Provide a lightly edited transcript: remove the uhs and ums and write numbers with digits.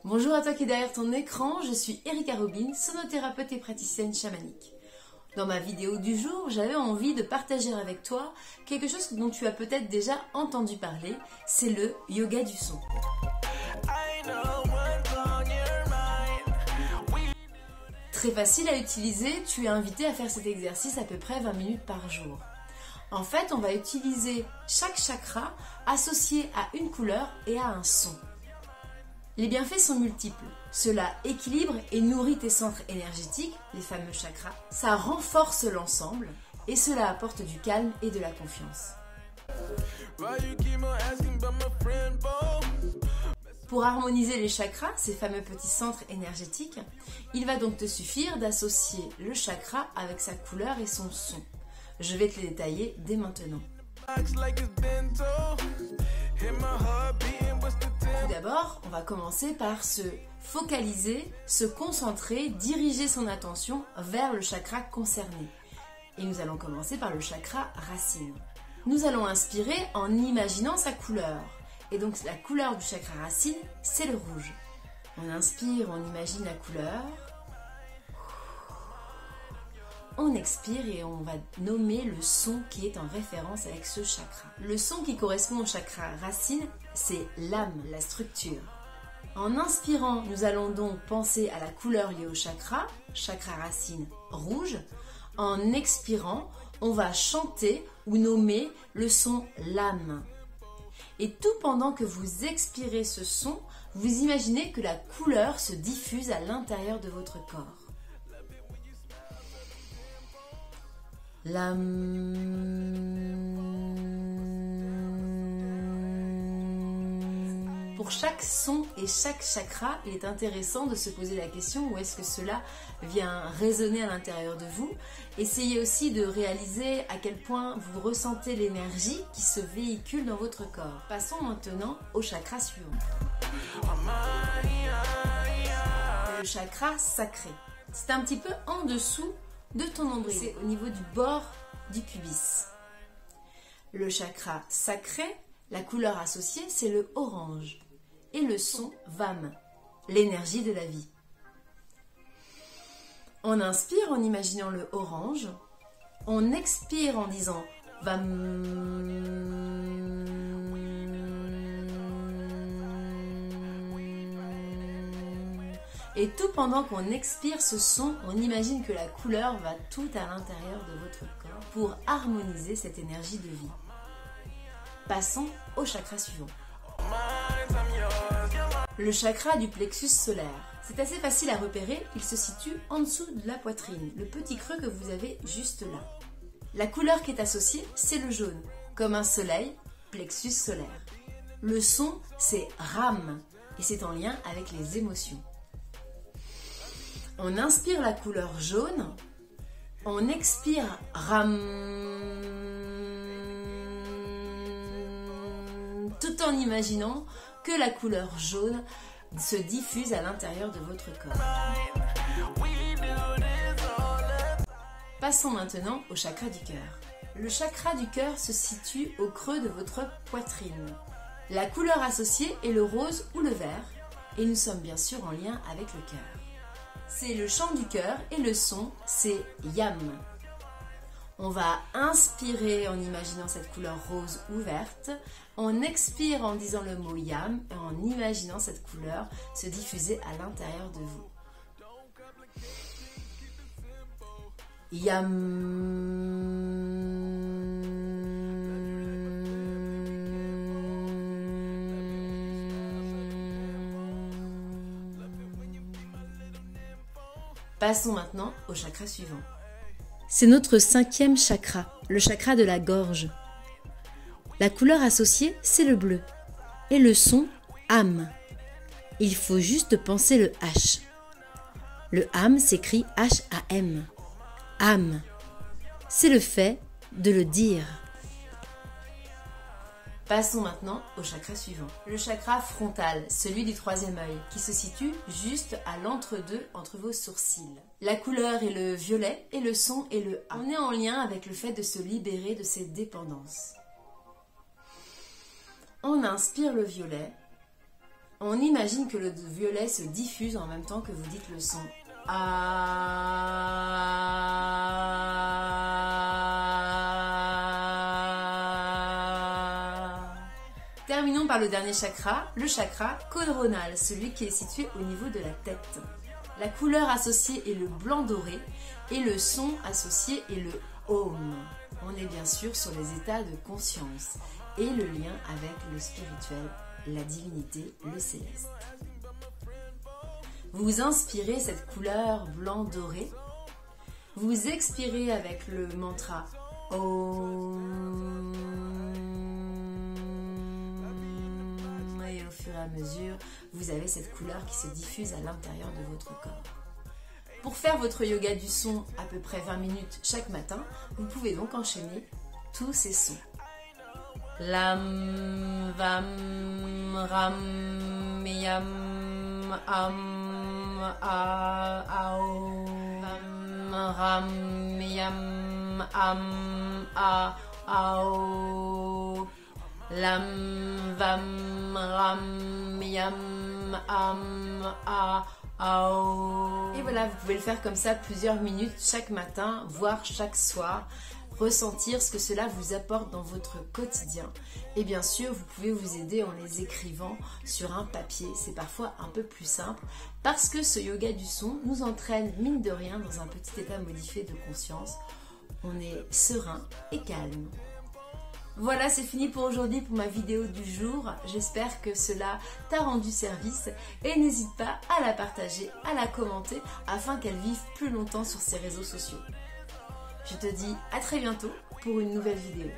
Bonjour à toi qui es derrière ton écran, je suis Erika Robin, sonothérapeute et praticienne chamanique. Dans ma vidéo du jour, j'avais envie de partager avec toi quelque chose dont tu as peut-être déjà entendu parler, c'est le yoga du son. Très facile à utiliser, tu es invité à faire cet exercice à peu près 20 minutes par jour. En fait, on va utiliser chaque chakra associé à une couleur et à un son. Les bienfaits sont multiples. Cela équilibre et nourrit tes centres énergétiques, les fameux chakras. Ça renforce l'ensemble et cela apporte du calme et de la confiance. Pour harmoniser les chakras, ces fameux petits centres énergétiques, il va donc te suffire d'associer le chakra avec sa couleur et son son. Je vais te les détailler dès maintenant. Tout d'abord, on va commencer par se focaliser, se concentrer, diriger son attention vers le chakra concerné. Et nous allons commencer par le chakra racine. Nous allons inspirer en imaginant sa couleur. Et donc la couleur du chakra racine, c'est le rouge. On inspire, on imagine la couleur. On expire et on va nommer le son qui est en référence avec ce chakra. Le son qui correspond au chakra racine, c'est l'âme, la structure. En inspirant, nous allons donc penser à la couleur liée au chakra racine rouge. En expirant, on va chanter ou nommer le son l'âme. Et tout pendant que vous expirez ce son, vous imaginez que la couleur se diffuse à l'intérieur de votre corps. Pour chaque son et chaque chakra, il est intéressant de se poser la question où est-ce que cela vient résonner à l'intérieur de vous. Essayez aussi de réaliser à quel point vous ressentez l'énergie qui se véhicule dans votre corps. Passons maintenant au chakra suivant. Le chakra sacré. C'est un petit peu en dessous de ton nombril, c'est au niveau du bord du pubis. Le chakra sacré, la couleur associée, c'est le orange. Et le son, Vam, l'énergie de la vie. On inspire en imaginant le orange. On expire en disant Vam. Et tout pendant qu'on expire ce son, on imagine que la couleur va tout à l'intérieur de votre corps pour harmoniser cette énergie de vie. Passons au chakra suivant. Le chakra du plexus solaire. C'est assez facile à repérer, il se situe en dessous de la poitrine, le petit creux que vous avez juste là. La couleur qui est associée, c'est le jaune, comme un soleil, plexus solaire. Le son, c'est Ram, et c'est en lien avec les émotions. On inspire la couleur jaune, on expire Ram, tout en imaginant que la couleur jaune se diffuse à l'intérieur de votre corps. Passons maintenant au chakra du cœur. Le chakra du cœur se situe au creux de votre poitrine. La couleur associée est le rose ou le vert, et nous sommes bien sûr en lien avec le cœur. C'est le chant du cœur et le son, c'est Yam. On va inspirer en imaginant cette couleur rose ou verte. On expire en disant le mot Yam et en imaginant cette couleur se diffuser à l'intérieur de vous. Yam. Passons maintenant au chakra suivant. C'est notre 5e chakra, le chakra de la gorge. La couleur associée, c'est le bleu. Et le son, Am. Il faut juste penser le H. Le Am s'écrit H-A-M. Am. C'est le fait de le dire. Passons maintenant au chakra suivant. Le chakra frontal, celui du troisième œil, qui se situe juste à l'entre-deux entre vos sourcils. La couleur est le violet et le son est le A. On est en lien avec le fait de se libérer de ses dépendances. On inspire le violet. On imagine que le violet se diffuse en même temps que vous dites le son A. Terminons par le dernier chakra, le chakra coronal, celui qui est situé au niveau de la tête. La couleur associée est le blanc doré et le son associé est le Om. On est bien sûr sur les états de conscience et le lien avec le spirituel, la divinité, le céleste. Vous inspirez cette couleur blanc doré. Vous expirez avec le mantra Om. Et au fur et à mesure, vous avez cette couleur qui se diffuse à l'intérieur de votre corps. Pour faire votre yoga du son à peu près 20 minutes chaque matin, vous pouvez donc enchaîner tous ces sons. Lam, vam, ram, yam, am, a, ao. Vam, ram, yam, am, a, ao. Lam, vam, ram, yam, am, a, ao. Et voilà, vous pouvez le faire comme ça plusieurs minutes chaque matin, voire chaque soir. Ressentir ce que cela vous apporte dans votre quotidien. Et bien sûr, vous pouvez vous aider en les écrivant sur un papier. C'est parfois un peu plus simple parce que ce yoga du son nous entraîne, mine de rien, dans un petit état modifié de conscience. On est serein et calme. Voilà, c'est fini pour aujourd'hui pour ma vidéo du jour. J'espère que cela t'a rendu service et n'hésite pas à la partager, à la commenter afin qu'elle vive plus longtemps sur ses réseaux sociaux. Je te dis à très bientôt pour une nouvelle vidéo.